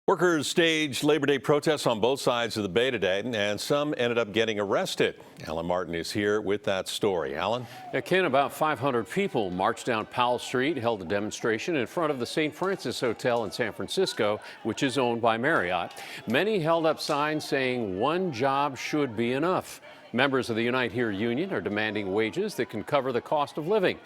Workers staged Labor Day protests on both sides of the bay today, and some ended up getting arrested. Alan Martin is here with that story. Alan? Yeah, Ken, about 500 people marched down Powell Street, held a demonstration in front of the St. Francis Hotel in San Francisco, which is owned by Marriott. Many held up signs saying one job should be enough. Members of the Unite Here union are demanding wages that can cover the cost of living.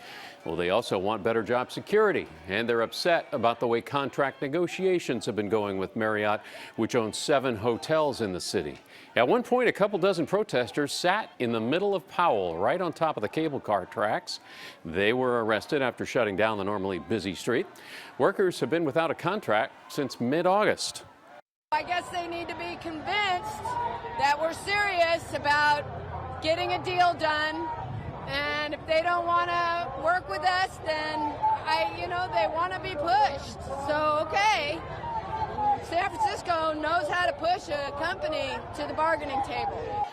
Well, they also want better job security, and they're upset about the way contract negotiations have been going with Marriott, which owns 7 hotels in the city. At one point, a couple dozen protesters sat in the middle of Powell, right on top of the cable car tracks. They were arrested after shutting down the normally busy street. Workers have been without a contract since mid-August. I guess they need to be convinced that we're serious about getting a deal done. And if they don't want to work with us, then they want to be pushed. So, okay, San Francisco knows how to push a company to the bargaining table.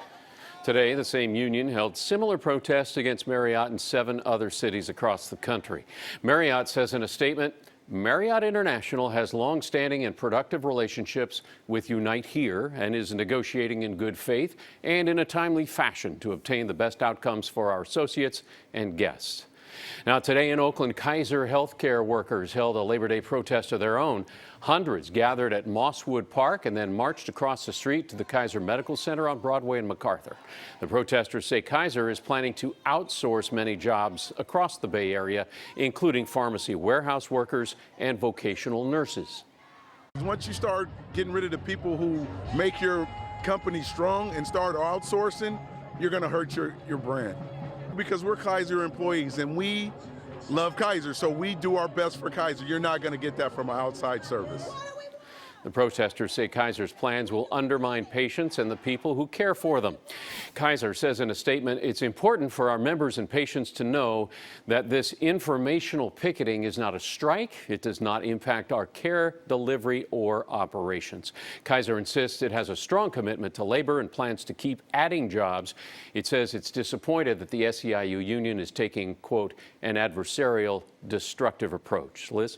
Today, the same union held similar protests against Marriott in 7 other cities across the country. Marriott says in a statement, Marriott International has long-standing and productive relationships with Unite Here and is negotiating in good faith and in a timely fashion to obtain the best outcomes for our associates and guests. Now, today in Oakland, Kaiser healthcare workers held a Labor Day protest of their own. Hundreds gathered at Mosswood Park and then marched across the street to the Kaiser Medical Center on Broadway and MacArthur. The protesters say Kaiser is planning to outsource many jobs across the Bay Area, including pharmacy warehouse workers and vocational nurses. Once you start getting rid of the people who make your company strong and start outsourcing, you're going to hurt your brand. Because we're Kaiser employees and we love Kaiser, so we do our best for Kaiser. You're not going to get that from an outside service. The protesters say Kaiser's plans will undermine patients and the people who care for them. Kaiser says in a statement, it's important for our members and patients to know that this informational picketing is not a strike. It does not impact our care, delivery, or operations. Kaiser insists it has a strong commitment to labor and plans to keep adding jobs. It says it's disappointed that the SEIU union is taking, quote, an adversarial, destructive approach. Liz?